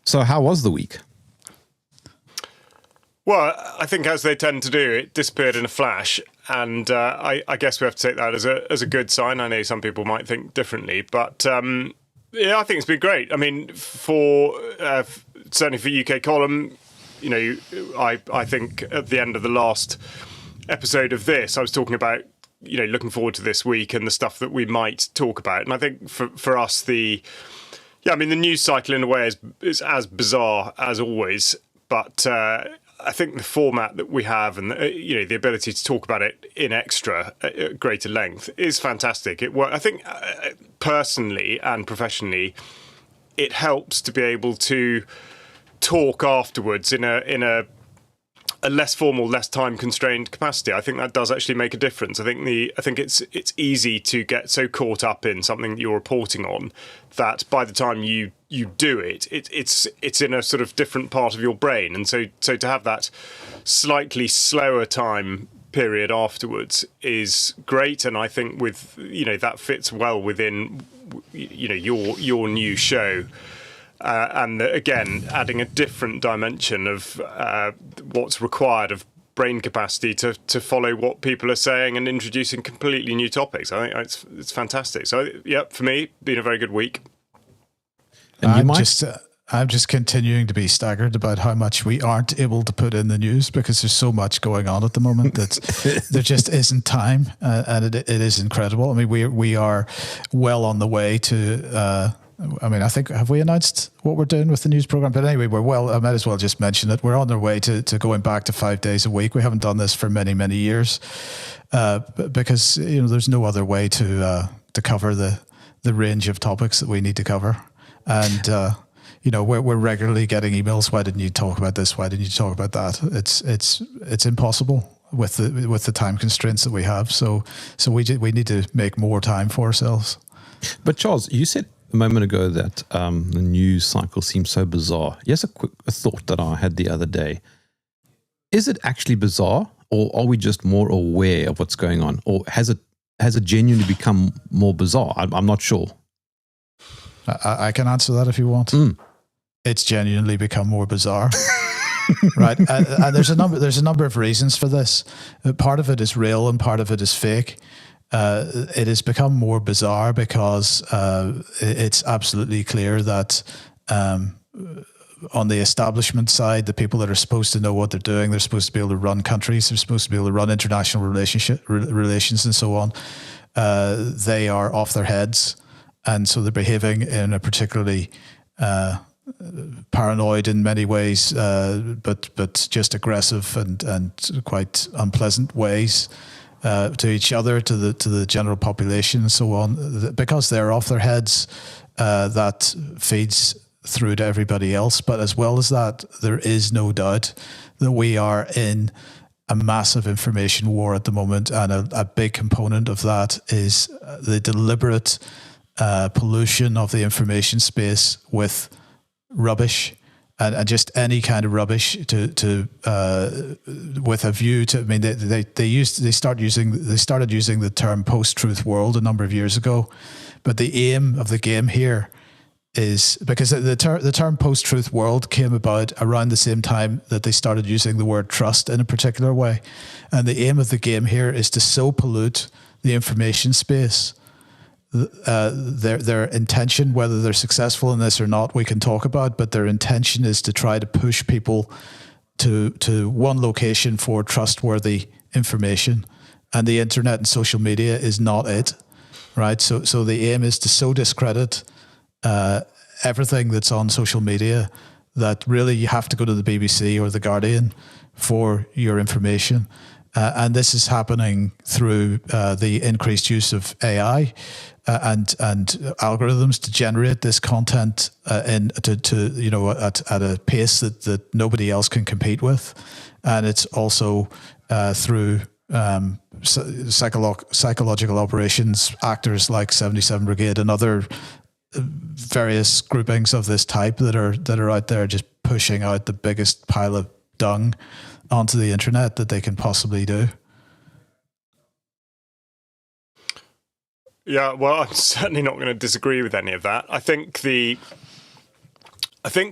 So how was the week? Well, I think as they tend to do, it disappeared in a flash. And I guess we have to take that as a good sign. I know some people might think differently, but yeah, I think it's been great. I mean, for certainly for UK column, you know, I think at the end of the last episode of this, I was talking about, you know, looking forward to this week and the stuff that we might talk about. And I think for us, the news cycle in a way is as bizarre as always, but I think the format that we have and the ability to talk about it in extra greater length is fantastic. I think personally and professionally, it helps to be able to talk afterwards in a less formal, less time constrained capacity. I think that does actually make a difference. I think it's easy to get so caught up in something that you're reporting on that by the time you do it's in a sort of different part of your brain, and so to have that slightly slower time period afterwards is great. And I think with that fits well within your new show. And again, adding a different dimension of what's required of brain capacity to follow what people are saying and introducing completely new topics. I think it's fantastic. So, yeah, for me, been a very good week. And I'm just continuing to be staggered about how much we aren't able to put in the news because there's so much going on at the moment that there just isn't time, and it is incredible. I mean, we are well on the way to. I think, have we announced what we're doing with the news program? But anyway, I might as well just mention it. We're on our way to going back to 5 days a week. We haven't done this for many, many years because, there's no other way to cover the range of topics that we need to cover. And, we're regularly getting emails. Why didn't you talk about this? Why didn't you talk about that? It's impossible with the time constraints that we have. So we need to make more time for ourselves. But Charles, you said a moment ago that the news cycle seems so bizarre. Here's a thought that I had the other day. Is it actually bizarre, or are we just more aware of what's going on, or has it genuinely become more bizarre? I'm not sure. I can answer that if you want. It's genuinely become more bizarre. Right, and there's a number of reasons for this. Part of it is real, and part of it is fake. It has become more bizarre because it's absolutely clear that on the establishment side, the people that are supposed to know what they're doing, they're supposed to be able to run countries, they're supposed to be able to run international relations and so on. They are off their heads, and so they're behaving in a particularly paranoid in many ways, but just aggressive and quite unpleasant ways. To each other, to the general population, and so on, because they're off their heads. That feeds through to everybody else. But as well as that, there is no doubt that we are in a massive information war at the moment, and a big component of that is the deliberate pollution of the information space with rubbish. And just any kind of rubbish to with a view to. I mean, they started using the term post-truth world a number of years ago, but the aim of the game here is because the term post-truth world came about around the same time that they started using the word trust in a particular way, and the aim of the game here is to so pollute the information space. Their intention, whether they're successful in this or not, we can talk about, but their intention is to try to push people to one location for trustworthy information, and the internet and social media is not it, right? So the aim is to so discredit everything that's on social media that really you have to go to the BBC or the Guardian for your information. And this is happening through the increased use of AI and algorithms to generate this content at a pace that nobody else can compete with, and it's also through psychological operations, actors like 77 Brigade and other various groupings of this type that are out there just pushing out the biggest pile of dung onto the internet that they can possibly do. Yeah, well, I'm certainly not going to disagree with any of that. I think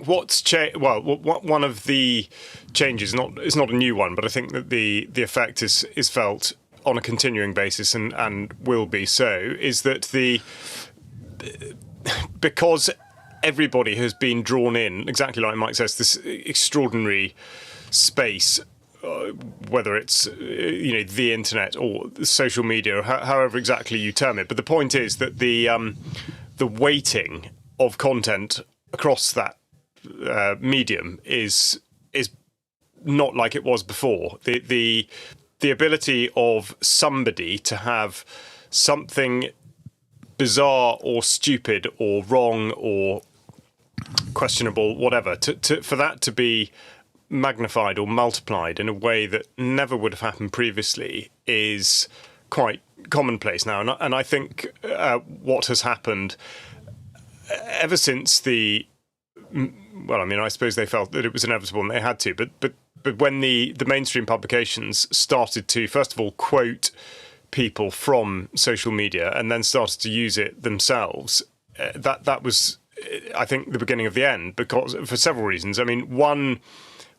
what's one of the changes, it's not a new one, but I think that the effect is felt on a continuing basis and will be so, is that because everybody has been drawn in, exactly like Mike says, this extraordinary space, whether it's the internet or social media, or however exactly you term it. But the point is that the weighting of content across that medium is not like it was before. The ability of somebody to have something bizarre or stupid or wrong or questionable, whatever, for that to be magnified or multiplied in a way that never would have happened previously is quite commonplace now. And I think what has happened ever since I suppose they felt that it was inevitable and they had to, but when the mainstream publications started to, first of all, quote people from social media and then started to use it themselves, that was, I think, the beginning of the end, because for several reasons. I mean, one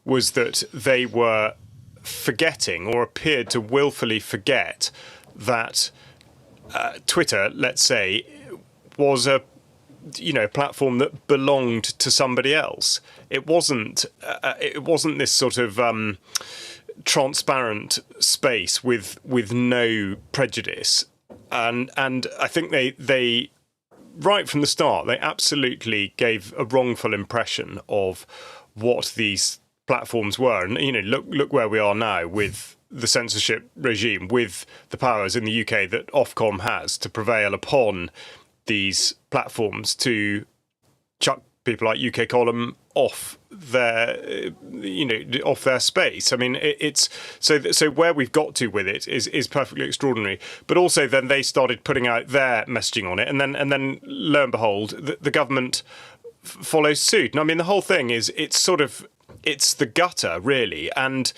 was that they were forgetting, or appeared to willfully forget, that Twitter, let's say, was a platform that belonged to somebody else. It wasn't this sort of transparent space with no prejudice, and I think they right from the start, they absolutely gave a wrongful impression of what these platforms were. And look where we are now with the censorship regime, with the powers in the UK that Ofcom has to prevail upon these platforms to chuck people like UK Column off their space. I mean, it's so where we've got to with it is perfectly extraordinary. But also, then they started putting out their messaging on it, and then lo and behold, the government follows suit. And I mean, the whole thing is it's the gutter, really, and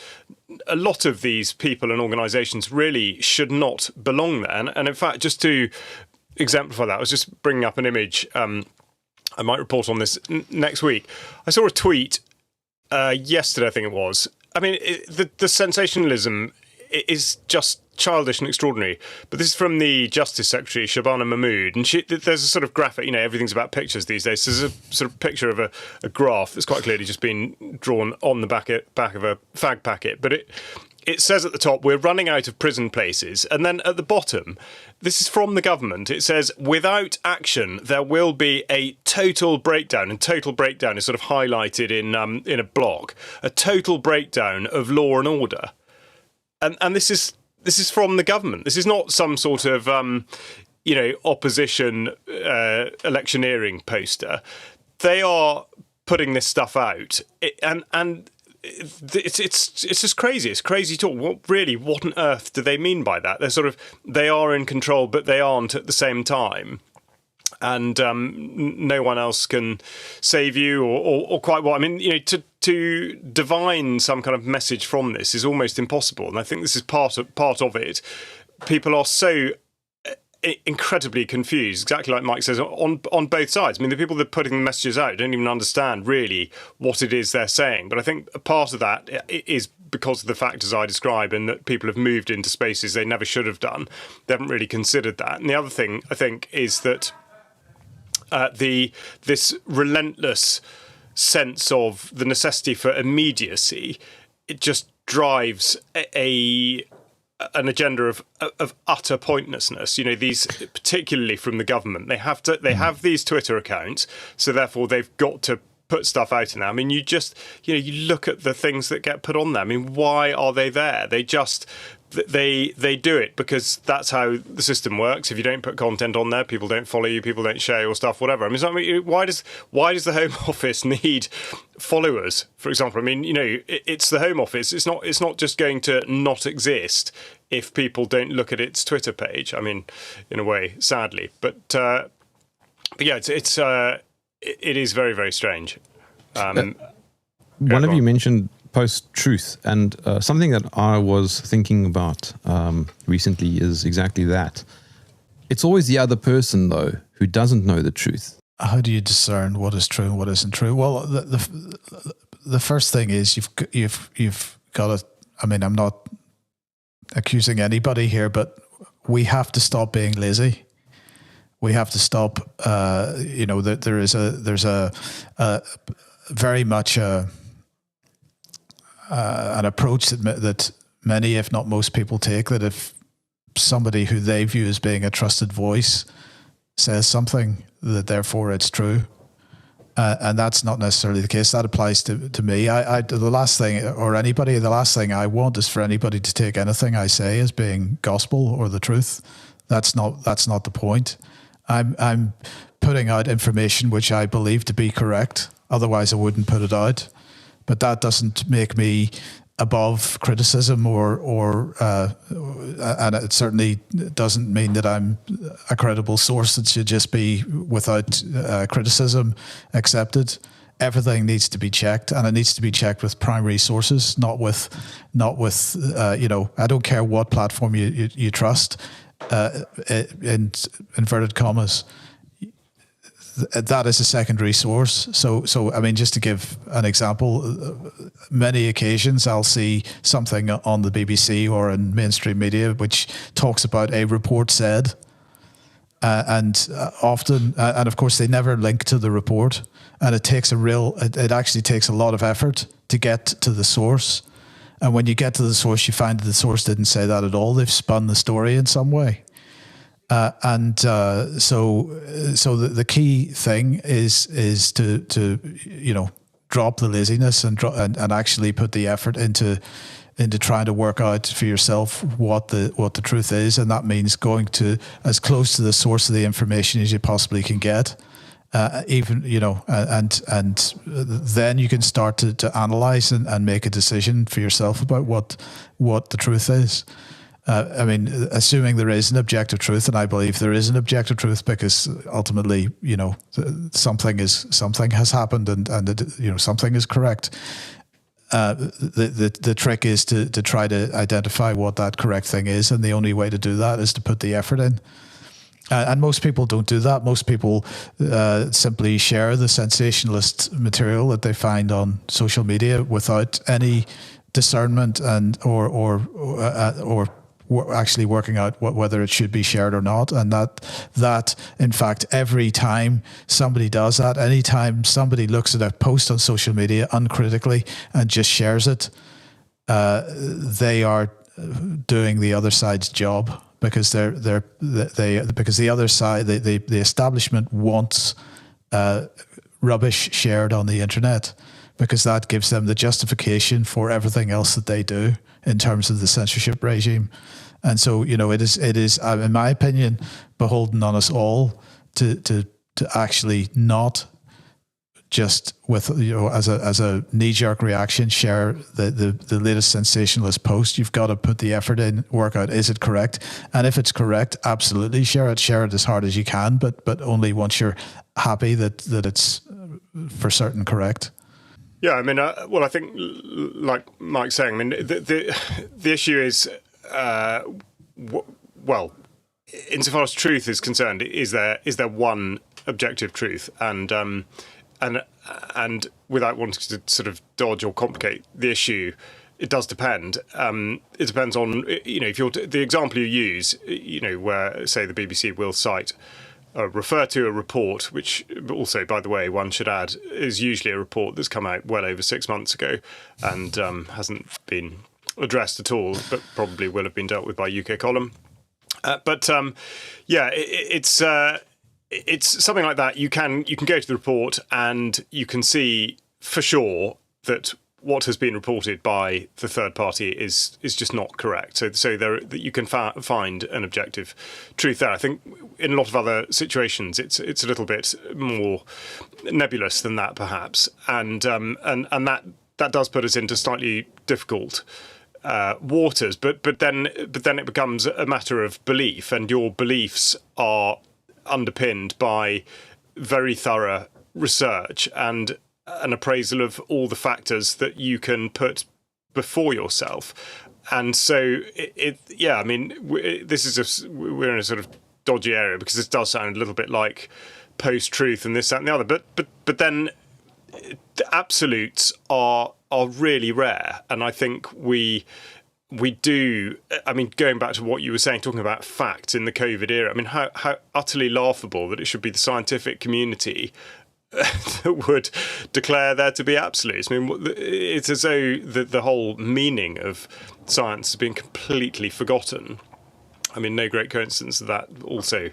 a lot of these people and organisations really should not belong there. And in fact, just to exemplify that, I was just bringing up an image. I might report on this next week. I saw a tweet yesterday, I think it was. I mean, the sensationalism is just childish and extraordinary. But this is from the Justice Secretary, Shabana Mahmood, and there's a sort of graphic. Everything's about pictures these days. So there's a sort of picture of a graph that's quite clearly just been drawn on the back of a fag packet. But it says at the top, we're running out of prison places. And then at the bottom, this is from the government. It says, without action, there will be a total breakdown. And total breakdown is sort of highlighted in a block. A total breakdown of law and order. And this is from the government. This is not some sort of, opposition electioneering poster. They are putting this stuff out. And it's just crazy. It's crazy talk. What on earth do they mean by that? They are in control, but they aren't at the same time. And no one else can save you or quite what. I mean, to divine some kind of message from this is almost impossible. And I think this is part of it. People are so incredibly confused, exactly like Mike says, on both sides. I mean, the people that are putting the messages out don't even understand really what it is they're saying. But I think a part of that is because of the factors I describe, and that people have moved into spaces they never should have done. They haven't really considered that. And the other thing, I think, is that this relentless sense of the necessity for immediacy, it just drives an agenda of utter pointlessness. These, particularly from the government, they have these Twitter accounts, so therefore they've got to put stuff out in there. I mean, you look at the things that get put on there. I mean, why are they there? They do it because that's how the system works. If you don't put content on there, people don't follow you, people don't share your stuff, whatever. I mean, why does the Home Office need followers, for example? I mean, it's the Home Office. It's not just going to not exist if people don't look at its Twitter page. I mean, in a way, sadly, but yeah, it is very, very strange. One of you mentioned post-truth. And something that I was thinking about recently is exactly that. It's always the other person, though, who doesn't know the truth. How do you discern what is true and what isn't true? Well, the first thing is you've got to. I mean, I'm not accusing anybody here, but we have to stop being lazy. We have to stop. There's a very much an approach that many, if not most people take, that if somebody who they view as being a trusted voice says something, that therefore it's true. And that's not necessarily the case. That applies to me. The last thing I want is for anybody to take anything I say as being gospel or the truth. That's not the point. I'm putting out information which I believe to be correct. Otherwise I wouldn't put it out. But that doesn't make me above criticism and it certainly doesn't mean that I'm a credible source that should just be without criticism accepted. Everything needs to be checked, and it needs to be checked with primary sources, not with I don't care what platform you trust, in inverted commas. That is a secondary source. So I mean, just to give an example, many occasions I'll see something on the BBC or in mainstream media which talks about a report said, and often, and of course they never link to the report, and it actually takes a lot of effort to get to the source. And when you get to the source, you find that the source didn't say that at all. They've spun the story in some way. So the key thing is to drop the laziness and actually put the effort into trying to work out for yourself what the truth is, and that means going to as close to the source of the information as you possibly can get. And then you can start to analyze and make a decision for yourself about what the truth is. I mean, assuming there is an objective truth, and I believe there is an objective truth, because ultimately, something has happened, and something is correct. The trick is to try to identify what that correct thing is, and the only way to do that is to put the effort in. And most people don't do that. Most people simply share the sensationalist material that they find on social media without any discernment or actually working out whether it should be shared or not. And that in fact, every time somebody does that, anytime somebody looks at a post on social media uncritically and just shares it, they are doing the other side's job, because because the other side, the establishment wants rubbish shared on the internet, because that gives them the justification for everything else that they do in terms of the censorship regime. And so, it is, in my opinion, beholden on us all to actually not just with, as a knee-jerk reaction, share the latest sensationalist post. You've got to put the effort in, work out, is it correct? And if it's correct, absolutely share it as hard as you can, but only once you're happy that it's for certain correct. Yeah, I mean, I think, like Mike's saying, I mean, the issue is, insofar as truth is concerned, is there one objective truth? And without wanting to sort of dodge or complicate the issue, it does depend. It depends on, if you're the example you use, where, say, the BBC will cite, refer to a report, which also, by the way, one should add, is usually a report that's come out well over 6 months ago and hasn't been addressed at all, but probably will have been dealt with by UK Column. It's something like that. You can go to the report and you can see for sure that what has been reported by the third party is just not correct. So there you can find an objective truth there. I think in a lot of other situations it's a little bit more nebulous than that, perhaps, and that does put us into slightly difficult waters. But then it becomes a matter of belief, and your beliefs are underpinned by very thorough research, and an appraisal of all the factors that you can put before yourself. And so, we're in a sort of dodgy area, because this does sound a little bit like post-truth and this, that and the other. But then the absolutes are really rare. And I think we do, I mean, going back to what you were saying, talking about facts in the COVID era, I mean, how utterly laughable that it should be the scientific community that would declare there to be absolutes. I mean, it's as though the whole meaning of science has been completely forgotten. I mean, no great coincidence that also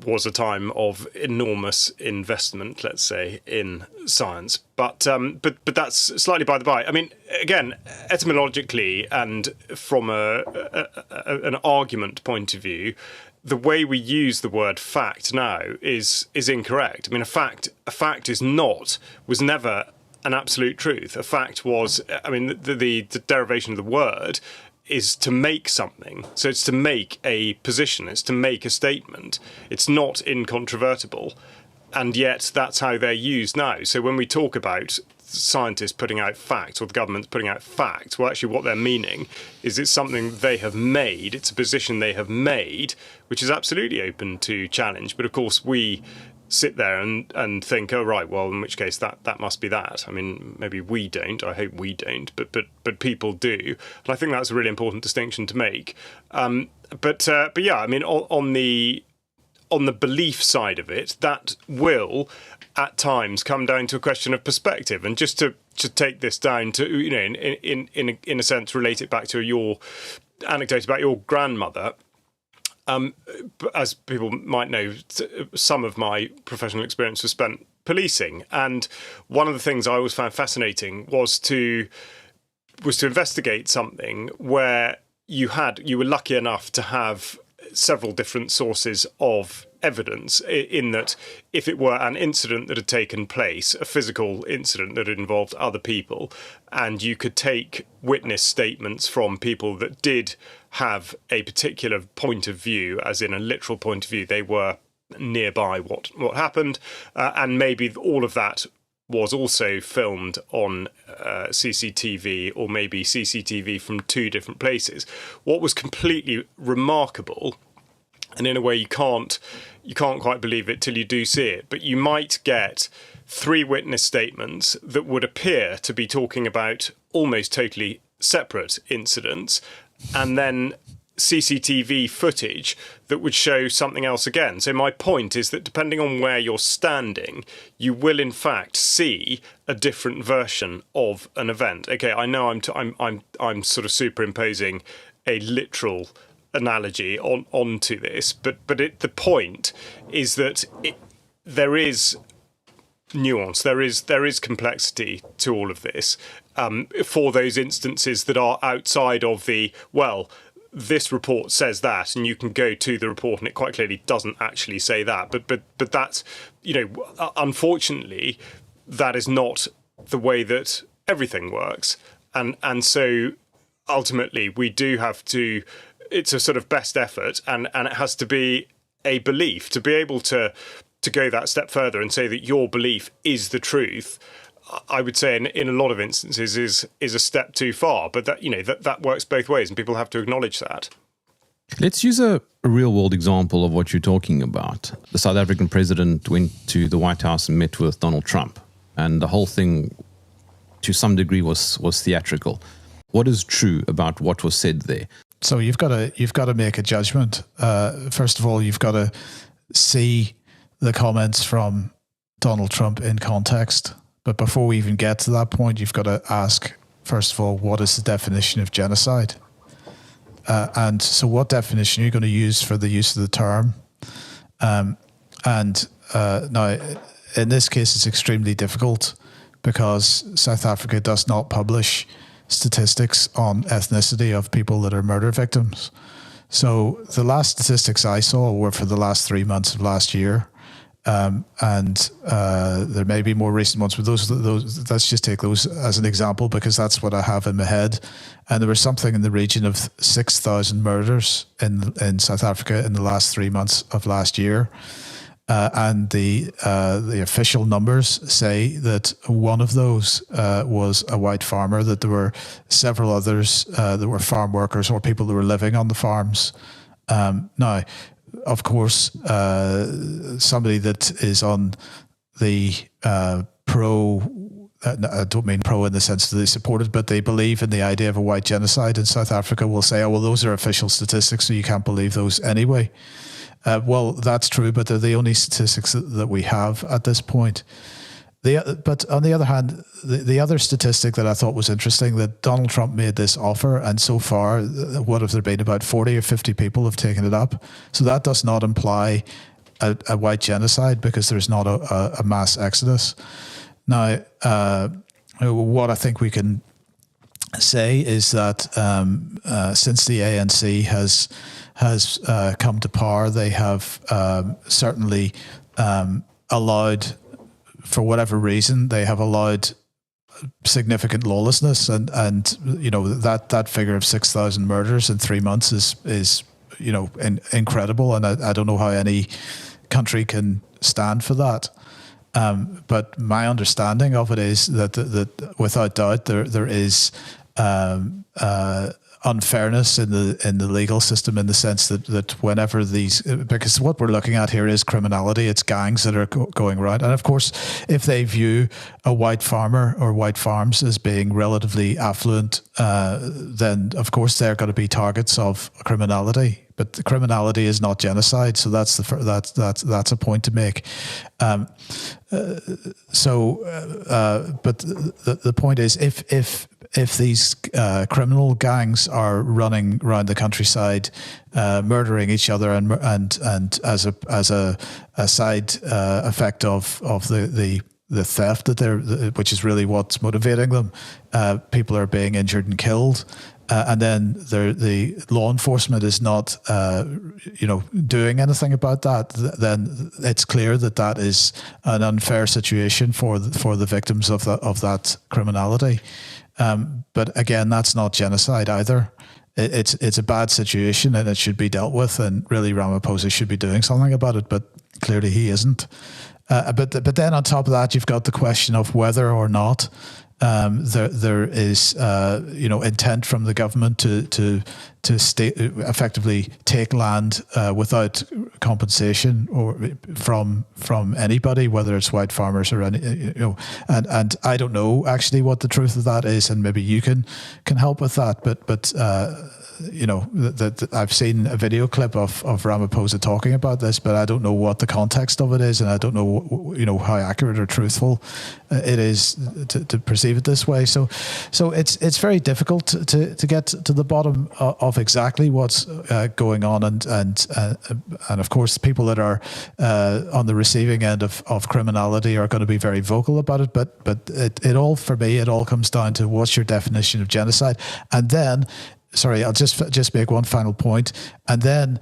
was a time of enormous investment, let's say, in science. But that's slightly by the by. I mean, again, etymologically and from an argument point of view, the way we use the word fact now is incorrect. I mean, a fact was never an absolute truth. A fact was, I mean, the derivation of the word is to make something. So it's to make a position, it's to make a statement. It's not incontrovertible. And yet that's how they're used now. So when we talk about scientists putting out facts, or the government's putting out facts, well, actually what they're meaning is it's something they have made, it's a position they have made, which is absolutely open to challenge. But of course we sit there and think, oh right, well in which case that must be that. I mean, maybe we don't, I hope we don't, but people do. And I think that's a really important distinction to make. But yeah, I mean, on the belief side of it, that will at times come down to a question of perspective. And just to take this down to, you know, in a sense, relate it back to your anecdote about your grandmother. As people might know, some of my professional experience was spent policing, and one of the things I always found fascinating was to investigate something where you were lucky enough to have several different sources of evidence, in that if it were an incident that had taken place, a physical incident that had involved other people, and you could take witness statements from people that did have a particular point of view, as in a literal point of view, they were nearby what happened, and maybe all of that was also filmed on CCTV, or maybe CCTV from two different places. What was completely remarkable, and in a way you can't quite believe it till you do see it, but you might get 3 witness statements that would appear to be talking about almost totally separate incidents, and then CCTV footage that would show something else again. So my point is that depending on where you're standing, you will in fact see a different version of an event. Okay, I know I'm sort of superimposing a literal analogy onto this, but the point is that there is nuance, there is complexity to all of this, for those instances that are outside of the, well, this report says that, and you can go to the report and it quite clearly doesn't actually say that. But that's, you know, unfortunately, that is not the way that everything works. And so ultimately we do have to, it's a sort of best effort, and it has to be a belief to be able to go that step further and say that your belief is the truth. I would say in a lot of instances is a step too far, but that, you know, that works both ways, and people have to acknowledge that. Let's use a real world example of what you're talking about. The South African president went to the White House and met with Donald Trump, and the whole thing to some degree was theatrical. What is true about what was said there? So you've got to make a judgment. First of all, you've got to see the comments from Donald Trump in context. But before we even get to that point, you've got to ask, first of all, what is the definition of genocide? And so what definition are you going to use for the use of the term? Now, in this case, it's extremely difficult because South Africa does not publish statistics on ethnicity of people that are murder victims. So the last statistics I saw were for the last 3 months of last year. And there may be more recent ones, but those let's just take those as an example because that's what I have in my head. And there was something in the region of 6,000 murders in South Africa in the last 3 months of last year. and the official numbers say that one of those was a white farmer, that there were several others that were farm workers or people that were living on the farms. Now, of course, somebody that is on the pro, I don't mean pro in the sense that they support it, but they believe in the idea of a white genocide in South Africa will say, oh, well, those are official statistics, so you can't believe those anyway. Well, that's true, but they're the only statistics that we have at this point. But on the other hand, the other statistic that I thought was interesting, that Donald Trump made this offer, and so far, what have there been? About 40 or 50 people have taken it up. So that does not imply a white genocide, because there's not a mass exodus. Now, what I think we can say is that since the ANC has come to power, they have certainly allowed, for whatever reason, they have allowed significant lawlessness, and you know, that figure of 6,000 murders in 3 months is you know, incredible, and I don't know how any country can stand for that. But my understanding of it is that without doubt there is unfairness in the legal system, in the sense that whenever these, because what we're looking at here is criminality, it's gangs that are going around, and of course, if they view a white farmer or white farms as being relatively affluent, then of course they're going to be targets of criminality. But the criminality is not genocide, so that's a point to make. But the point is, if these criminal gangs are running around the countryside, murdering each other, and as a side effect of the theft which is really what's motivating them, people are being injured and killed. And then the law enforcement is not, doing anything about that. Then it's clear that is an unfair situation for the victims of that criminality. But again, that's not genocide either. It's a bad situation, and it should be dealt with. And really, Ramaphosa should be doing something about it. But clearly, he isn't. But then on top of that, you've got the question of whether or not there is intent from the government to effectively take land without compensation or from anybody, whether it's white farmers or any, and I don't know actually what the truth of that is, and maybe you can help with that, but I've seen a video clip of Ramaphosa talking about this, but I don't know what the context of it is, and I don't know how accurate or truthful it is to perceive it this way. So it's very difficult to get to the bottom of exactly what's going on, and of course people that are on the receiving end of criminality are going to be very vocal about it. But it all, for me, it all comes down to what's your definition of genocide, and then. Sorry, I'll just make one final point. And then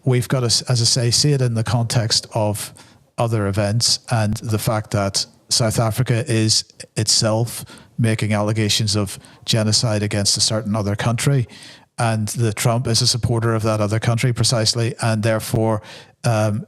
we've got to, as I say, see it in the context of other events, and the fact that South Africa is itself making allegations of genocide against a certain other country, and that Trump is a supporter of that other country precisely, and therefore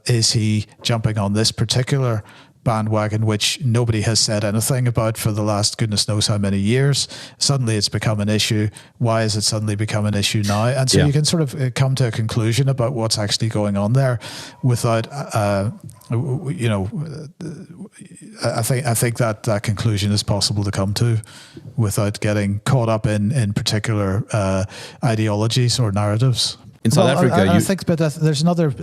is he jumping on this particular bandwagon, which nobody has said anything about for the last goodness knows how many years. Suddenly it's become an issue. Why has it suddenly become an issue now? And so you can sort of come to a conclusion about what's actually going on there without, I think that conclusion is possible to come to without getting caught up in particular ideologies or narratives. In South Africa, I think, but there's another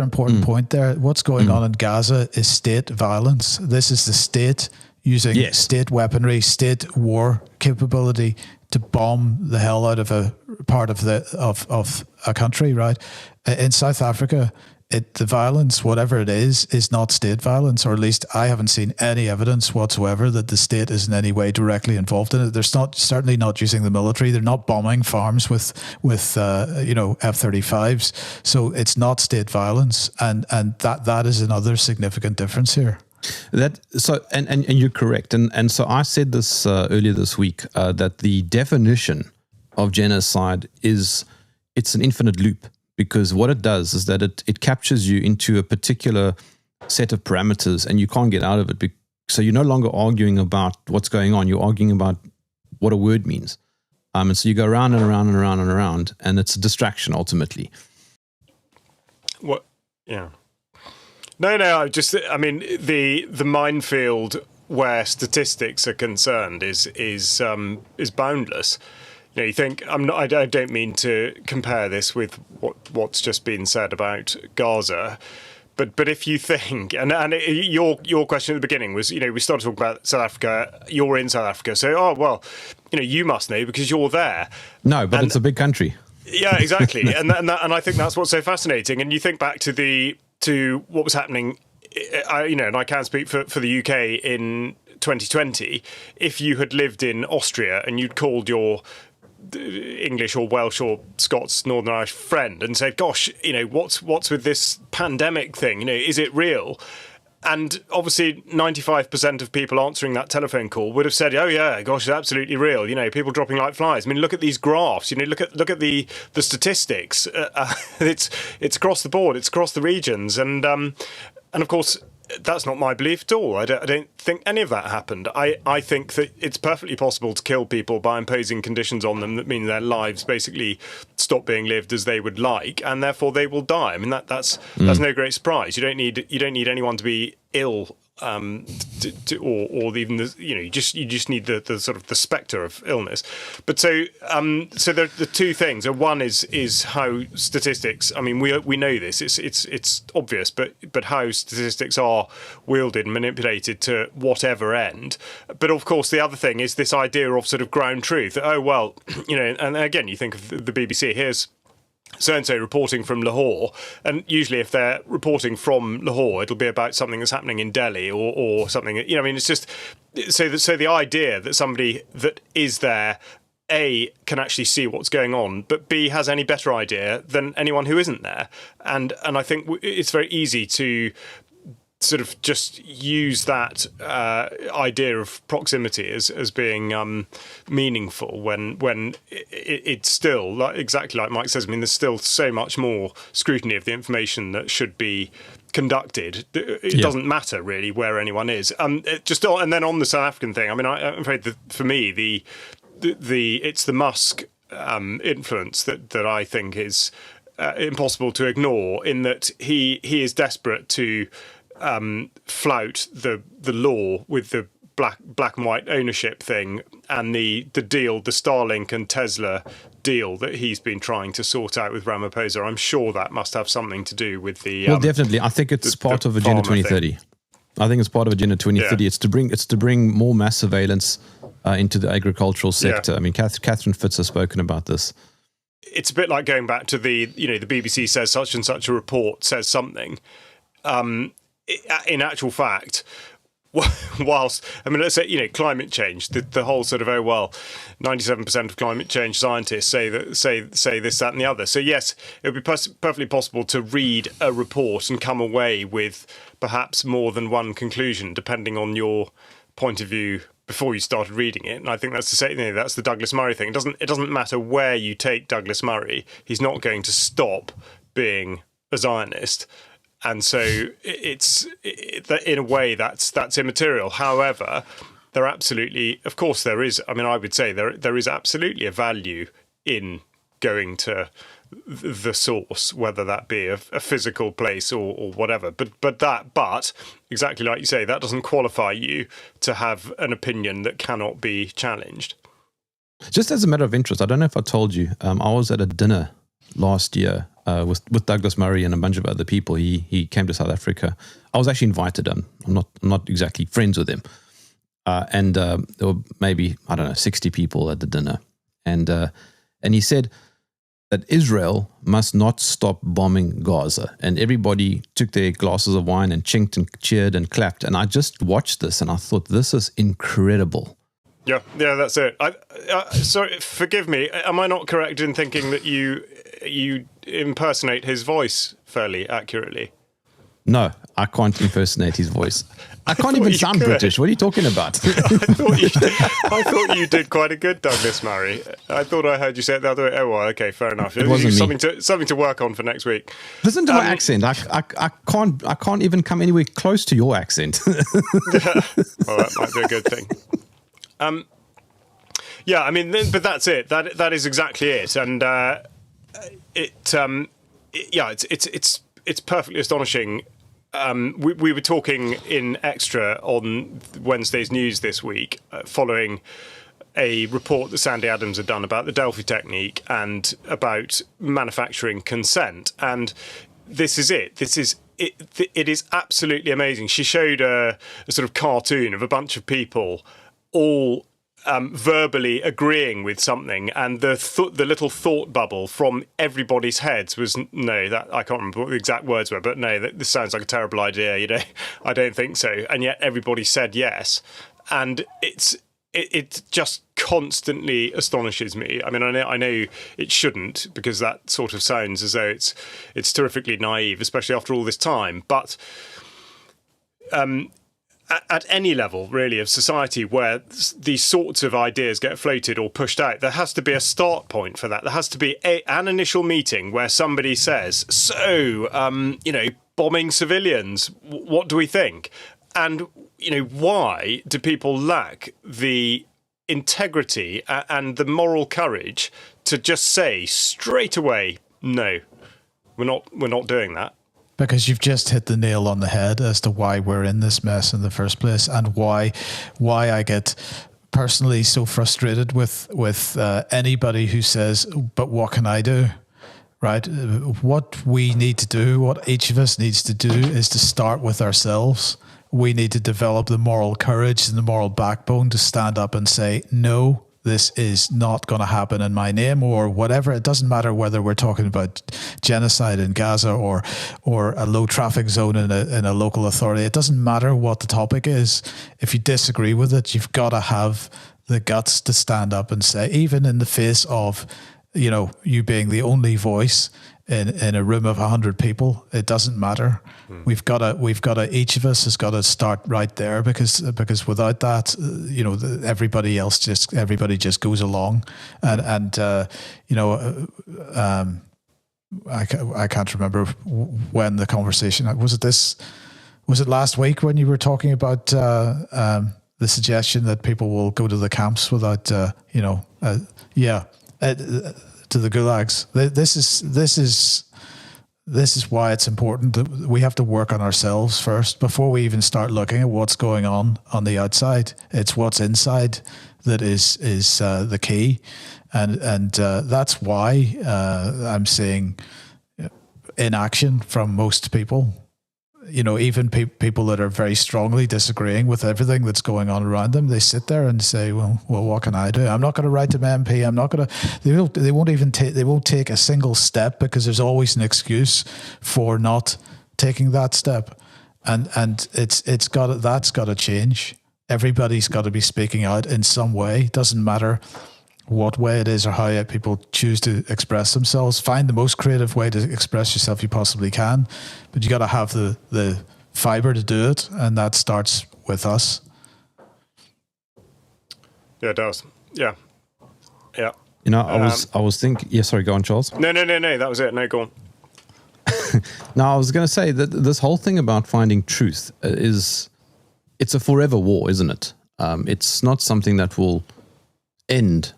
important point there. What's going on in Gaza is state violence. This is the state using state weaponry, state war capability to bomb the hell out of a part of a country. Right in South Africa, the violence, whatever it is not state violence, or at least I haven't seen any evidence whatsoever that the state is in any way directly involved in it. They're certainly not using the military. They're not bombing farms with F-35s. So it's not state violence, and that is another significant difference here. And you're correct. And so I said this earlier this week that the definition of genocide it's an infinite loop. Because what it does is that it captures you into a particular set of parameters and you can't get out of it. So you're no longer arguing about what's going on. You're arguing about what a word means. And so you go around and around and around and around, and it's a distraction ultimately. What? Yeah. No. I mean, the minefield where statistics are concerned is boundless. You know, you think I don't mean to compare this with what's just been said about Gaza. But if you think, and your question at the beginning was, you know, we started talking about South Africa. You're in South Africa, so you know, you must know because you're there. No, but it's a big country. Yeah, exactly, and I think that's what's so fascinating. And you think back to what was happening, and I can speak for the UK in 2020. If you had lived in Austria and you'd called your English or Welsh or Scots, Northern Irish friend and said, gosh, you know, what's with this pandemic thing? You know, is it real? And obviously 95% of people answering that telephone call would have said, oh yeah, gosh, it's absolutely real. You know, people dropping like flies. I mean, look at these graphs, you know, look at the statistics. It's across the board, it's across the regions. And of course, that's not my belief at all. I don't think any of that happened. I think that it's perfectly possible to kill people by imposing conditions on them that mean their lives basically stop being lived as they would like, and therefore they will die. I mean, that's no great surprise. You don't need anyone to be ill, or even the, you know, you just need the sort of the spectre of illness. But so the two things. One is how statistics. I mean, we know this. It's obvious, but how statistics are wielded and manipulated to whatever end. But of course, the other thing is this idea of sort of ground truth. Oh well, you know, and again, you think of the BBC. Here's so-and-so reporting from Lahore, and usually if they're reporting from Lahore, it'll be about something that's happening in Delhi or something, you know, I mean, it's just, so the idea that somebody that is there, A, can actually see what's going on, but B, has any better idea than anyone who isn't there. And I think it's very easy to sort of just use that idea of proximity as being meaningful when it's still, exactly like Mike says, I mean, there's still so much more scrutiny of the information that should be conducted. It doesn't matter really where anyone is. And then on the South African thing, I mean, I'm afraid that for me, it's the Musk influence that I think is impossible to ignore, in that he is desperate to flout the law with the black and white ownership thing and the deal, the Starlink and Tesla deal that he's been trying to sort out with Ramaphosa. I'm sure that must have something to do with the. Well, definitely. I think it's part of Agenda 2030. I think it's part of Agenda 2030. Yeah. It's to bring more mass surveillance into the agricultural sector. Yeah. I mean, Catherine Fitz has spoken about this. It's a bit like going back to the BBC says such and such a report says something. In actual fact, whilst, I mean, let's say, you know, climate change, the whole sort of, 97% of climate change scientists say this, that and the other. So yes, it would be perfectly possible to read a report and come away with perhaps more than one conclusion, depending on your point of view before you started reading it. And I think that's that's the Douglas Murray thing. It doesn't matter where you take Douglas Murray, he's not going to stop being a Zionist. And so in a way that's immaterial. However, there absolutely, of course, there is. I mean, I would say there is absolutely a value in going to the source, whether that be a physical place or whatever. But exactly like you say, that doesn't qualify you to have an opinion that cannot be challenged. Just as a matter of interest, I don't know if I told you, I was at a dinner last year with Douglas Murray and a bunch of other people. He came to South Africa. I was actually invited. I'm not exactly friends with him. And there were maybe, 60 people at the dinner. And he said that Israel must not stop bombing Gaza. And everybody took their glasses of wine and chinked and cheered and clapped. And I just watched this and I thought, this is incredible. Yeah, that's it. Sorry, forgive me. Am I not correct in thinking that you impersonate his voice fairly accurately? No, I can't impersonate his voice. I can't even sound British. What are you talking about? I thought you did quite a good Douglas Murray. I thought I heard you say it the other way. Oh, well, okay, fair enough. It wasn't something to work on for next week. Listen to my accent. I can't even come anywhere close to your accent. Well, that might be a good thing. Yeah, I mean, but that's it. That is exactly it, and it's perfectly astonishing. We were talking in Extra on Wednesday's news this week, following a report that Sandy Adams had done about the Delphi technique and about manufacturing consent. And this is it. It is absolutely amazing. She showed a sort of cartoon of a bunch of people all verbally agreeing with something, and the little thought bubble from everybody's heads was, no, that I can't remember what the exact words were, but no, this sounds like a terrible idea, I don't think so. And yet everybody said yes. And it just constantly astonishes me. I mean, I know it shouldn't, because that sort of sounds as though it's terrifically naive, especially after all this time. But at any level, really, of society where these sorts of ideas get floated or pushed out, there has to be a start point for that. There has to be an initial meeting where somebody says, bombing civilians, what do we think? And, why do people lack the integrity and the moral courage to just say straight away, no, we're not doing that? Because you've just hit the nail on the head as to why we're in this mess in the first place, and why I get personally so frustrated with anybody who says, "But what can I do?" Right? What we need to do, what each of us needs to do, is to start with ourselves. We need to develop the moral courage and the moral backbone to stand up and say, "No, this is not going to happen in my name," or whatever. It doesn't matter whether we're talking about genocide in Gaza or a low traffic zone in a local authority. It doesn't matter what the topic is. If you disagree with it, you've got to have the guts to stand up and say, even in the face of, you being the only voice in a room of 100 people, it doesn't matter. We've got to, each of us has got to start right there, because without that, everybody just goes along, and I can't remember when the conversation was. Was it last week when you were talking about the suggestion that people will go to the camps without to the gulags? This is why it's important that we have to work on ourselves first before we even start looking at what's going on the outside. It's what's inside that is the key, and that's why I'm seeing inaction from most people. Even people that are very strongly disagreeing with everything that's going on around them, they sit there and say, well, what can I do? I'm not going to write to my MP. I'm not going to, they won't take a single step, because there's always an excuse for not taking that step. And that's got to change. Everybody's got to be speaking out in some way. It doesn't matter what way it is or how people choose to express themselves. Find the most creative way to express yourself you possibly can, but you got to have the fiber to do it, and that starts with us. Yeah, it does. Yeah. I was thinking. Yeah, sorry, go on, Charles. No. That was it. No, go on. No, I was going to say that this whole thing about finding truth it's a forever war, isn't it? It's not something that will end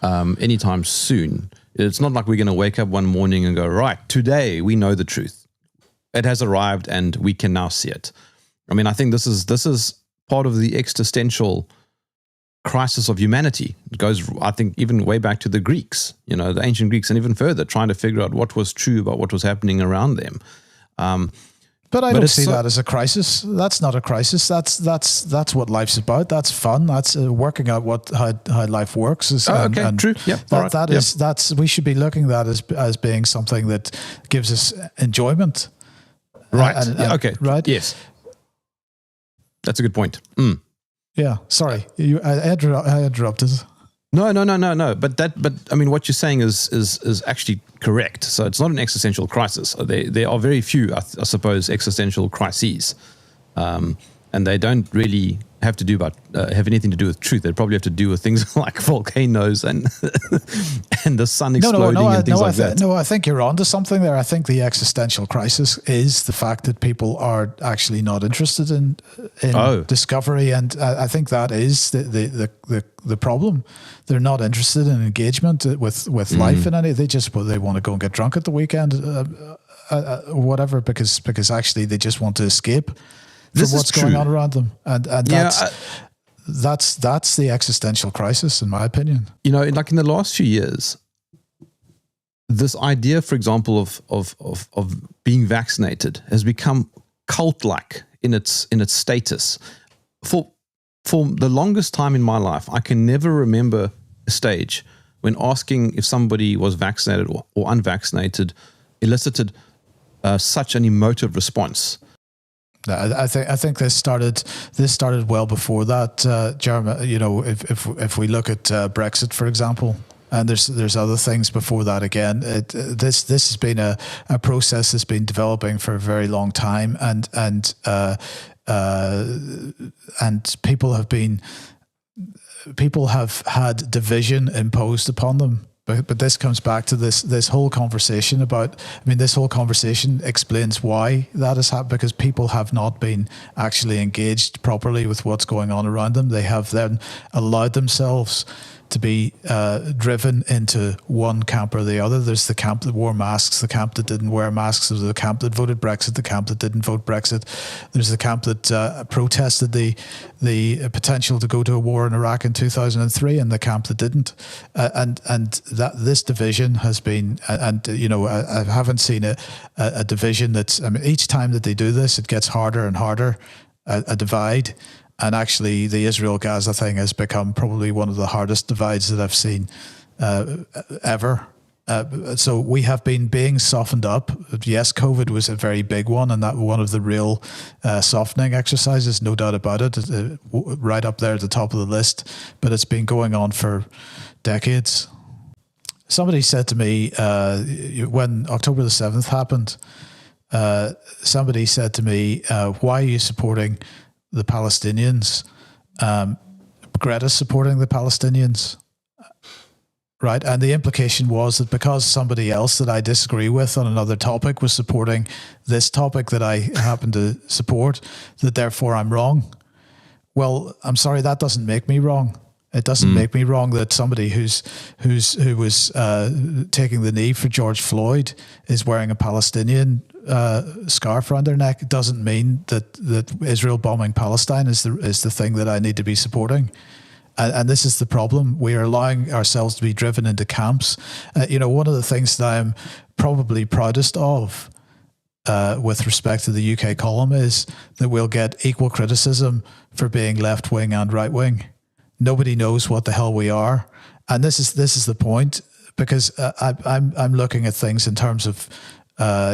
anytime soon. It's not like we're going to wake up one morning and go, right, today we know the truth. It has arrived and we can now see it. I mean, I think this is part of the existential crisis of humanity. It goes, I think, even way back to the Greeks, the ancient Greeks, and even further, trying to figure out what was true about what was happening around them. But I don't see that as a crisis. That's not a crisis. That's what life's about. That's fun. That's working out how life works. True. Yeah. We should be looking at that as being something that gives us enjoyment. Right. Okay. Right. Yes. That's a good point. Yeah. Sorry, I interrupted. No. But I mean, what you're saying is actually correct. So it's not an existential crisis. There are very few, I suppose, existential crises, and they don't really have to do have anything to do with truth. They probably have to do with things like volcanoes and and the sun exploding and things like that. No, I think you're onto something there. I think the existential crisis is the fact that people are actually not interested in discovery, and I think that is the problem. They're not interested in engagement with life in any. They want to go and get drunk at the weekend, whatever, because actually they just want to escape from what's going on around them, and that's the existential crisis, in my opinion. You know, like in the last few years, this idea, for example, of being vaccinated has become cult-like in its status. For the longest time in my life, I can never remember a stage when asking if somebody was vaccinated or unvaccinated elicited such an emotive response. I think this started well before that, Jerm. You know, if we look at Brexit, for example, and there's other things before that. Again, this has been a process that's been developing for a very long time, and people have had division imposed upon them. But this comes back to this whole conversation about. I mean, this whole conversation explains why that has happened, because people have not been actually engaged properly with what's going on around them. They have then allowed themselves to be driven into one camp or the other. There's the camp that wore masks, the camp that didn't wear masks. There's the camp that voted Brexit, the camp that didn't vote Brexit. There's the camp that protested the potential to go to a war in Iraq in 2003, and the camp that didn't. And that this division has been, and you know, I haven't seen a division that's. I mean, each time that they do this, it gets harder and harder. A divide. And actually, the Israel-Gaza thing has become probably one of the hardest divides that I've seen ever. So we have been being softened up. Yes, COVID was a very big one, and that one of the real softening exercises, no doubt about it, right up there at the top of the list. But it's been going on for decades. Somebody said to me when October the 7th happened, somebody said to me, why are you supporting the Palestinians? Greta's supporting the Palestinians, right? And the implication was that because somebody else that I disagree with on another topic was supporting this topic that I happen to support, that therefore I'm wrong. Well, I'm sorry, that doesn't make me wrong. It doesn't make me wrong that somebody who was taking the knee for George Floyd is wearing a Palestinian scarf around their neck. It doesn't mean that Israel bombing Palestine is the thing that I need to be supporting. And this is the problem. We are allowing ourselves to be driven into camps. You know, one of the things that I'm probably proudest of with respect to the UK column is that we'll get equal criticism for being left wing and right wing. Nobody knows what the hell we are, and this is the point, because I'm looking at things in terms of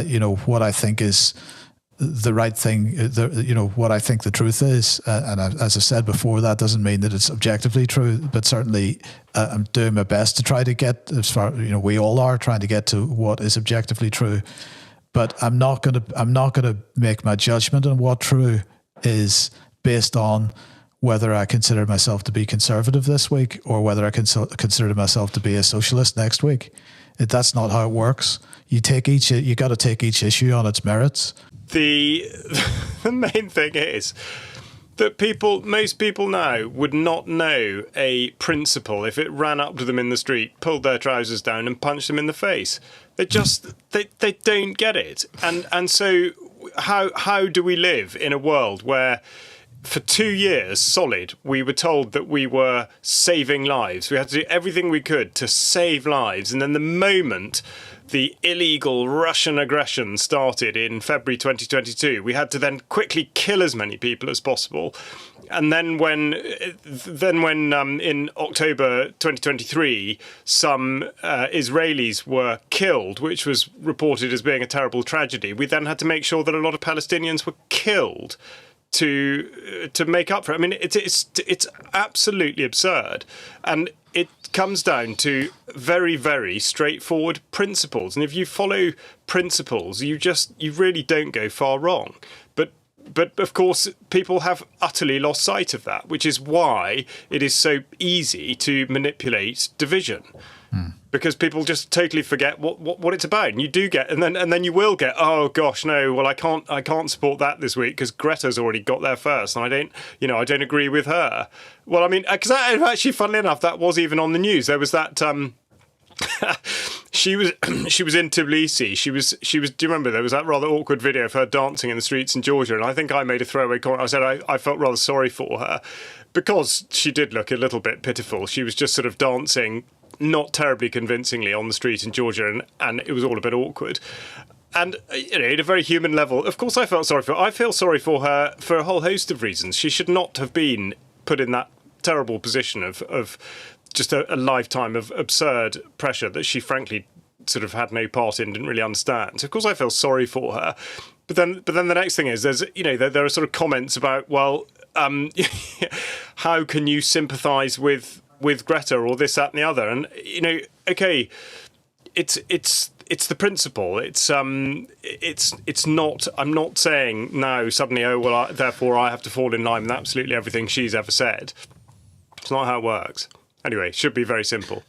you know, what I think is the right thing. You know, what I think the truth is, and as I said before, that doesn't mean that it's objectively true, but certainly I'm doing my best to try to get as far. You know, we all are trying to get to what is objectively true, but I'm not gonna make my judgment on what true is based on whether I consider myself to be conservative this week or whether I consider myself to be a socialist next week. That's not how it works. You got to take each issue on its merits. The main thing is that most people now would not know a principal if it ran up to them in the street, pulled their trousers down and punched them in the face. They just they don't get it. And so how do we live in a world where for 2 years solid, we were told that we were saving lives. We had to do everything we could to save lives. And then the moment the illegal Russian aggression started in February 2022, we had to then quickly kill as many people as possible. And then when in October 2023, some Israelis were killed, which was reported as being a terrible tragedy, we then had to make sure that a lot of Palestinians were killed to make up for it. I mean, it's absolutely absurd. And it comes down to very, very straightforward principles. And if you follow principles, you really don't go far wrong. But of course, people have utterly lost sight of that, which is why it is so easy to manipulate division. Because people just totally forget what it's about, and you do get, and then you will get, oh gosh, no, well I can't support that this week because Greta's already got there first, and I don't agree with her. Well, I mean, because actually, funnily enough, that was even on the news. There was that. She was in Tbilisi. She was. Do you remember there was that rather awkward video of her dancing in the streets in Georgia? And I think I made a throwaway comment. I said I felt rather sorry for her because she did look a little bit pitiful. She was just sort of dancing, not terribly convincingly, on the street in Georgia, and it was all a bit awkward. And at a very human level, of course, I felt sorry for her. I feel sorry for her for a whole host of reasons. She should not have been put in that terrible position of just a lifetime of absurd pressure that she frankly sort of had no part in, didn't really understand. So of course I feel sorry for her. But then the next thing is there are sort of comments about, well, how can you sympathise with Greta or this, that, and the other? And okay, it's the principle. It's not. I'm not saying now suddenly, oh well, therefore I have to fall in line with absolutely everything she's ever said. It's not how it works. Anyway, should be very simple.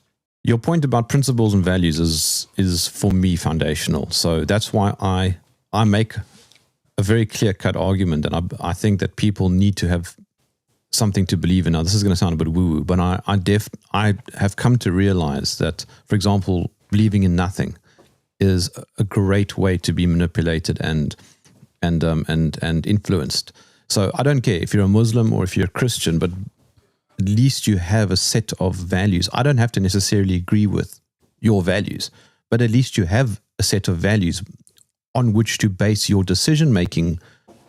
Your point about principles and values is for me foundational. So that's why I make a very clear-cut argument, and I think that people need to have something to believe in. Now, this is going to sound a bit woo-woo, but I have come to realize that, for example, believing in nothing is a great way to be manipulated and influenced. So I don't care if you're a Muslim or if you're a Christian, but at least you have a set of values. I don't have to necessarily agree with your values, but at least you have a set of values on which to base your decision making.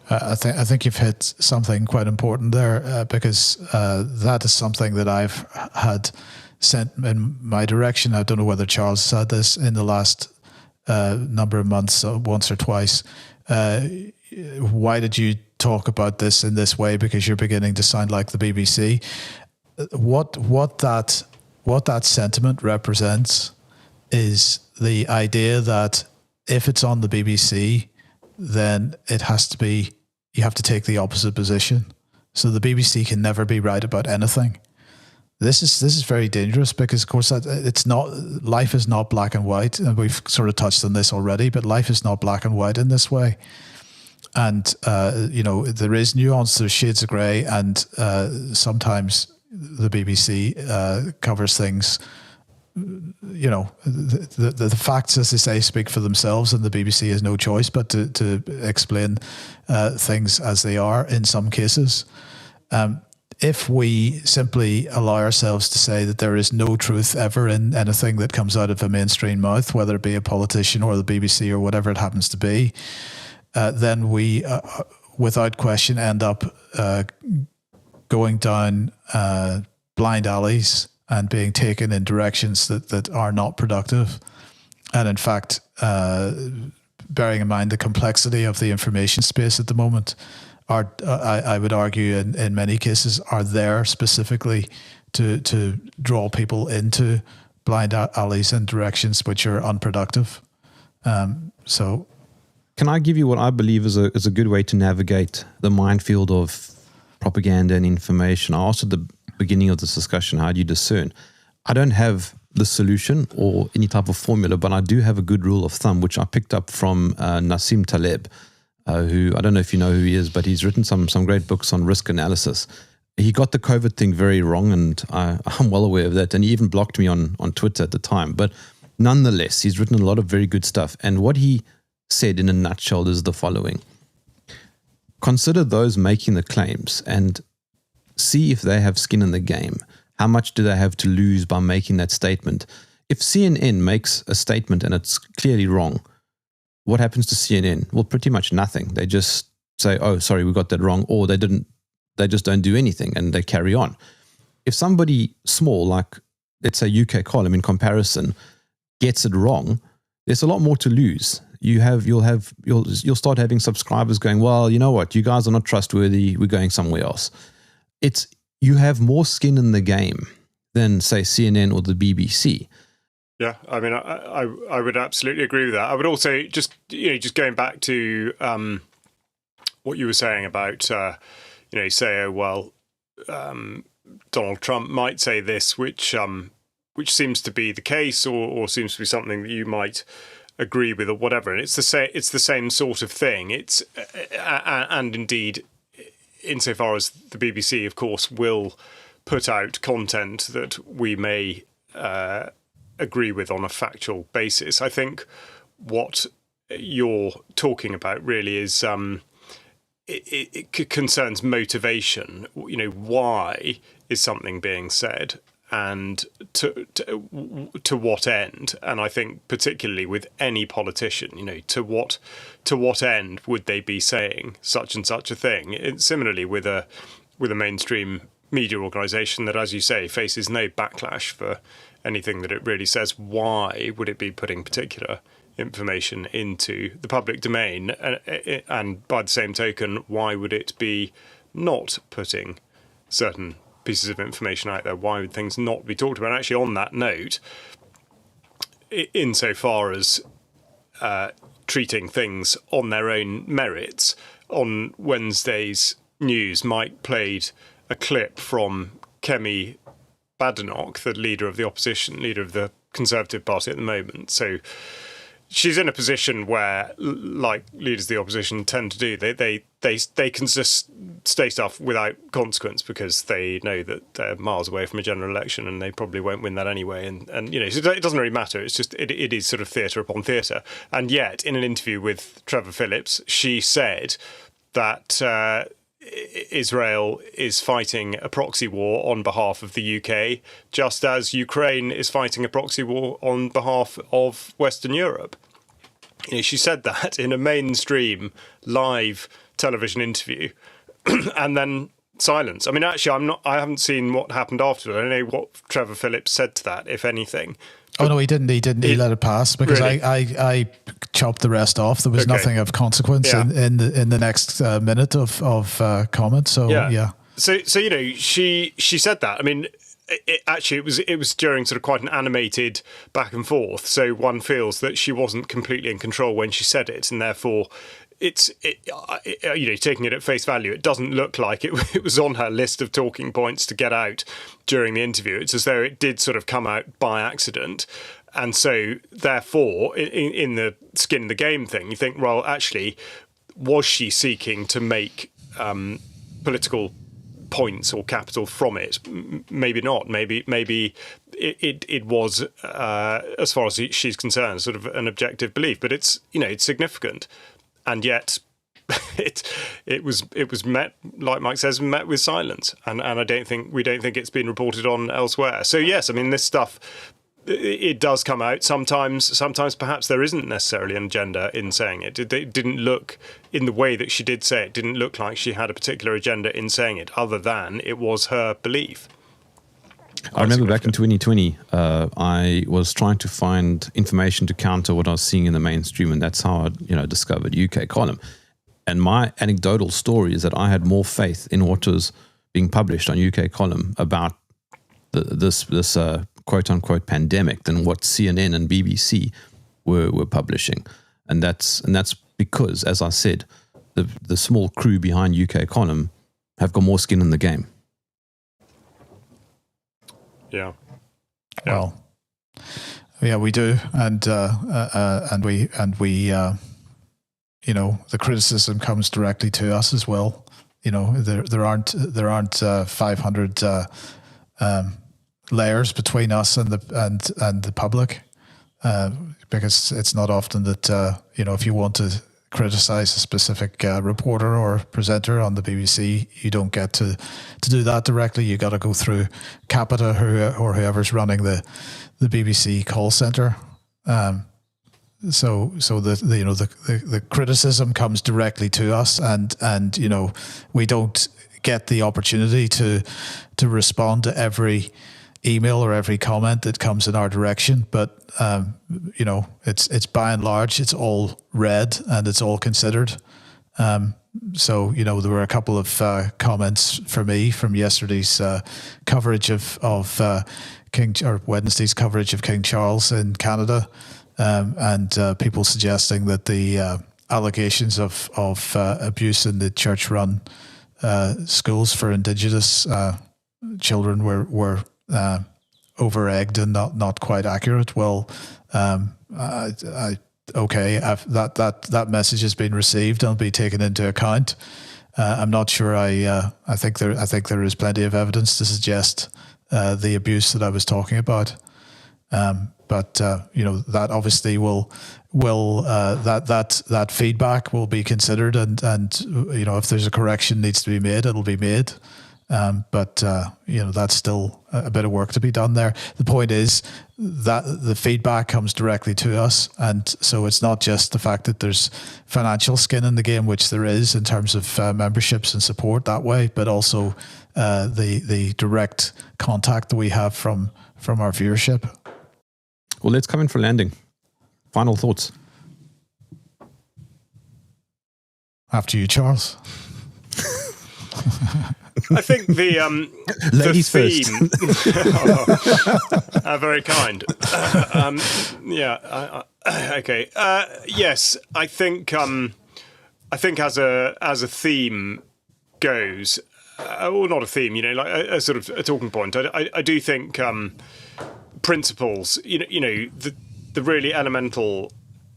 I think you've hit something quite important there, because that is something that I've had sent in my direction. I don't know whether Charles said this in the last number of months, once or twice. Why did you talk about this in this way? Because you're beginning to sound like the BBC. What that sentiment represents is the idea that if it's on the BBC, then it has to be, you have to take the opposite position. So the BBC can never be right about anything. This is very dangerous because, of course, it's not, life is not black and white, and we've sort of touched on this already. But life is not black and white in this way, and there is nuance, there's shades of grey, and sometimes the BBC covers things. The facts, as they say, speak for themselves, and the BBC has no choice but to explain things as they are in some cases. If we simply allow ourselves to say that there is no truth ever in anything that comes out of a mainstream mouth, whether it be a politician or the BBC or whatever it happens to be, then we, without question, end up going down blind alleys and being taken in directions that are not productive. And in fact, bearing in mind the complexity of the information space at the moment, I would argue in many cases are there specifically to draw people into blind alleys and directions which are unproductive. So, can I give you what I believe is a good way to navigate the minefield of propaganda and information? I asked at the beginning of this discussion, how do you discern? I don't have the solution or any type of formula, but I do have a good rule of thumb, which I picked up from Nassim Taleb, who, I don't know if you know who he is, but he's written some great books on risk analysis. He got the COVID thing very wrong, and I'm well aware of that, and he even blocked me on Twitter at the time. But nonetheless, he's written a lot of very good stuff. And what he said in a nutshell is the following. Consider those making the claims and see if they have skin in the game. How much do they have to lose by making that statement? If CNN makes a statement and it's clearly wrong, what happens to CNN? Well, pretty much nothing. They just say, oh, sorry, we got that wrong, or they just don't do anything and they carry on. If somebody small, like let's say UK column in comparison, gets it wrong, there's a lot more to lose. You'll start having subscribers going, well, you know what, you guys are not trustworthy, we're going somewhere else. You have more skin in the game than say CNN or the BBC. Yeah, I mean, I would absolutely agree with that. I would also just going back to what you were saying about say, oh well, Donald Trump might say this, which seems to be the case, or seems to be something that you might agree with, or whatever. And it's the same sort of thing. It's and indeed, insofar as the BBC, of course, will put out content that we may agree with on a factual basis. I think what you're talking about really is it concerns motivation. Why is something being said, and to what end? And I think particularly with any politician, to what end would they be saying such and such a thing? Similarly with a mainstream media organisation that, as you say, faces no backlash for anything that it really says, why would it be putting particular information into the public domain? And by the same token, why would it be not putting certain pieces of information out there? Why would things not be talked about? And actually, on that note, insofar as treating things on their own merits, on Wednesday's news, Mike played a clip from Kemi Badenoch, the leader of the opposition, leader of the Conservative Party at the moment. So she's in a position where, like leaders of the opposition tend to do, they can just say stuff without consequence because they know that they're miles away from a general election and they probably won't win that anyway. And so it doesn't really matter. It's just it is sort of theatre upon theatre. And yet, in an interview with Trevor Phillips, she said that Israel is fighting a proxy war on behalf of the UK, just as Ukraine is fighting a proxy war on behalf of Western Europe. She said that in a mainstream live television interview, and then silence. I mean, actually, I haven't seen what happened after. I don't know what Trevor Phillips said to that, if anything. Oh no, he didn't. He let it pass because really? I chopped the rest off. There was nothing of consequence in the next minute of comment. So yeah. So she said that. I mean, it was during sort of quite an animated back and forth. So one feels that she wasn't completely in control when she said it, and therefore taking it at face value, it doesn't look like it was on her list of talking points to get out during the interview. It's as though it did sort of come out by accident. And so, therefore, in the skin in the game thing, you think, well, actually, was she seeking to make political points or capital from it? Maybe not. Maybe it was, as far as she's concerned, sort of an objective belief. But it's significant. And yet, it was met, like Mike says, met with silence, and we don't think it's been reported on elsewhere. So yes, I mean, this stuff, it does come out sometimes. Sometimes perhaps there isn't necessarily an agenda in saying it. It didn't look, in the way that she did say it, didn't look like she had a particular agenda in saying it, other than it was her belief. I remember back in 2020, I was trying to find information to counter what I was seeing in the mainstream, and that's how I, discovered UK Column. And my anecdotal story is that I had more faith in what was being published on UK Column about this quote unquote pandemic than what CNN and BBC were publishing, and that's because, as I said, the small crew behind UK Column have got more skin in the game. Yeah. Well, yeah, we do, and we the criticism comes directly to us as well. There aren't 500 layers between us and the public, because it's not often that if you want to criticize a specific reporter or presenter on the BBC, you don't get to do that directly. You got to go through Capita or whoever's running the BBC call center. So the criticism comes directly to us, and we don't get the opportunity to respond to every email or every comment that comes in our direction, but it's by and large, it's all read and it's all considered. So, you know, there were a couple of comments for me from yesterday's coverage of Wednesday's coverage of King Charles in Canada, and people suggesting that the allegations of abuse in the church-run schools for Indigenous children were over-egged and not quite accurate. Well, that message has been received and will be taken into account. I'm not sure. I think there is plenty of evidence to suggest the abuse that I was talking about. But you know, that obviously will that feedback will be considered, and you know, if there's a correction needs to be made, it'll be made. But you know, that's still a bit of work to be done there. The point is that the feedback comes directly to us, and so it's not just the fact that there's financial skin in the game, which there is in terms of memberships and support that way, but also the direct contact that we have from our viewership. Well, let's come in for landing. Final thoughts. After you, Charles. I think the ladies theme, first. Very kind. Okay. Yes, I think as a theme goes, or not a theme, you know, like a sort of a talking point. I do think principles, you know, the really elemental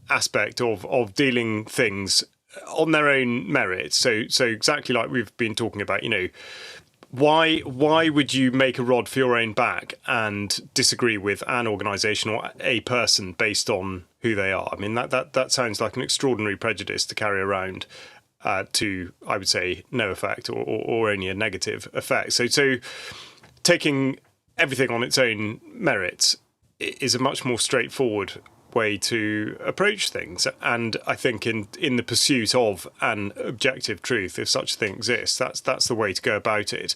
aspect of dealing things on their own merits. So exactly like we've been talking about, you know, why would you make a rod for your own back and disagree with an organisation or a person based on who they are? I mean, that sounds like an extraordinary prejudice to carry around to, I would say, no effect or only a negative effect. So taking everything on its own merits is a much more straightforward way to approach things, and I think in the pursuit of an objective truth, if such a thing exists, that's the way to go about it.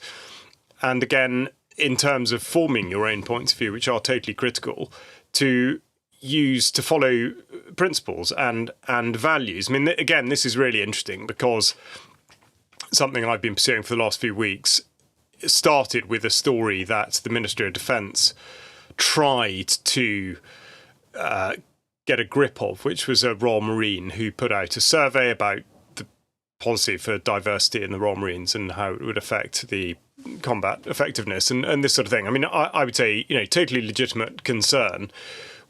And again, in terms of forming your own points of view, which are totally critical, to follow principles and values. I mean, again, this is really interesting because something I've been pursuing for the last few weeks started with a story that the Ministry of Defence tried to get a grip of, which was a Royal Marine who put out a survey about the policy for diversity in the Royal Marines and how it would affect the combat effectiveness and this sort of thing. I mean, I would say, you know, totally legitimate concern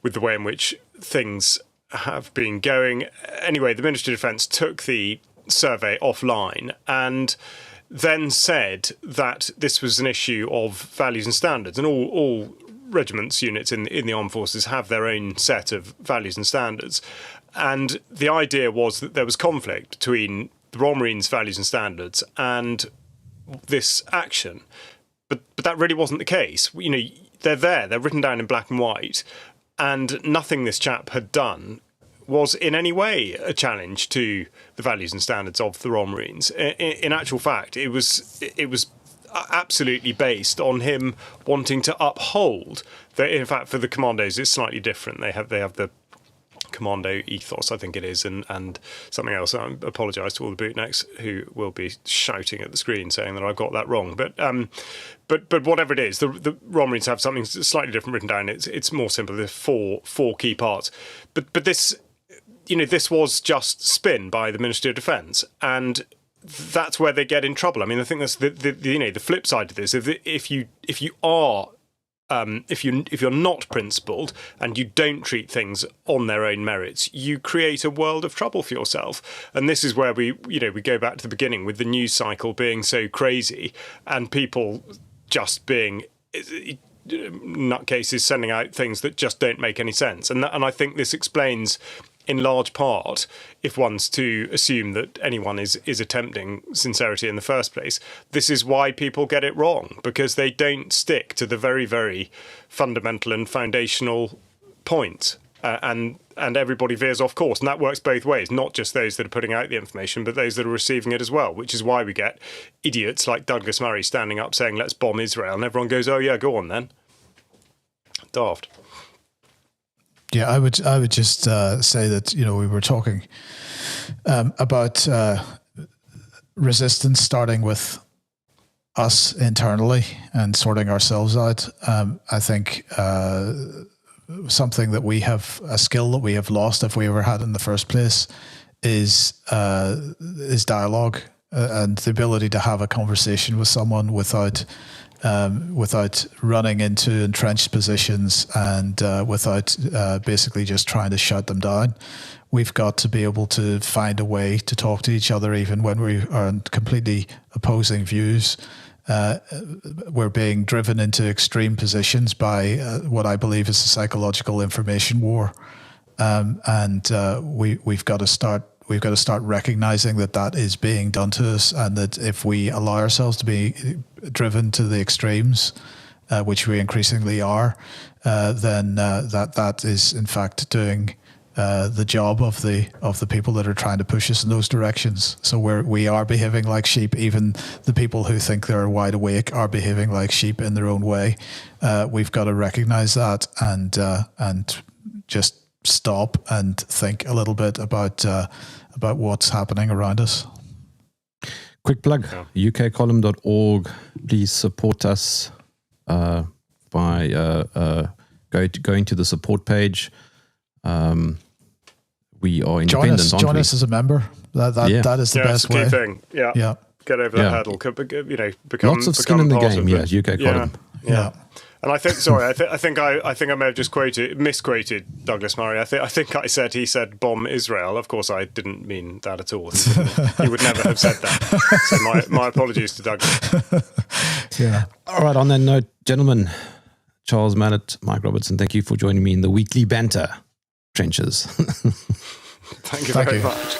with the way in which things have been going. Anyway, the Ministry of Defence took the survey offline and then said that this was an issue of values and standards, and all regiments, units in the armed forces have their own set of values and standards. And the idea was that there was conflict between the Royal Marines' values and standards and this action. But that really wasn't the case. You know, they're written down in black and white, and nothing this chap had done was in any way a challenge to the values and standards of the Royal Marines. In actual fact, it was absolutely based on him wanting to uphold that. In fact, for the commandos, it's slightly different. They have the commando ethos, I think it is, and something else. I apologise to all the bootnecks who will be shouting at the screen saying that I've got that wrong. But whatever it is, the Royal Marines have something slightly different written down. It's more simple. There's four key parts. But this, you know, this was just spin by the Ministry of Defence, and that's where they get in trouble. I mean, I think that's the flip side to this. If you're not principled and you don't treat things on their own merits, you create a world of trouble for yourself. And this is where we go back to the beginning with the news cycle being so crazy and people just being nutcases sending out things that just don't make any sense. And I think this explains, in large part, if one's to assume that anyone is attempting sincerity in the first place, this is why people get it wrong, because they don't stick to the very, very fundamental and foundational point. And everybody veers off course. And that works both ways, not just those that are putting out the information, but those that are receiving it as well, which is why we get idiots like Douglas Murray standing up saying, let's bomb Israel. And everyone goes, oh, yeah, go on then. Daft. Yeah, I would say that, you know, we were talking about resistance starting with us internally and sorting ourselves out. I think something that we have, a skill that we have lost if we ever had in the first place, is dialogue and the ability to have a conversation with someone without running into entrenched positions and without basically just trying to shut them down. We've got to be able to find a way to talk to each other even when we are in completely opposing views. We're being driven into extreme positions by what I believe is a psychological information war, and we've got to start recognizing that is being done to us, and that if we allow ourselves to be driven to the extremes, which we increasingly are, then that is in fact doing the job of the people that are trying to push us in those directions. So we are behaving like sheep. Even the people who think they're wide awake are behaving like sheep in their own way. We've got to recognize that and just stop and think a little bit about what's happening around us. Quick plug, ukcolumn.org. Please support us by going to the support page. We are independent. Join us as a member. That is the best way. Key thing. Yeah. Get over that hurdle. Become lots of skin in the game. Yeah, UK column. Yeah. And I think, sorry, I think I may have just misquoted Douglas Murray. I think he said bomb Israel. Of course, I didn't mean that at all. He would never have said that. So my apologies to Douglas. Yeah. All right. On that note, gentlemen, Charles Mallett, Mike Robertson, thank you for joining me in the weekly banter trenches. Thank you very much.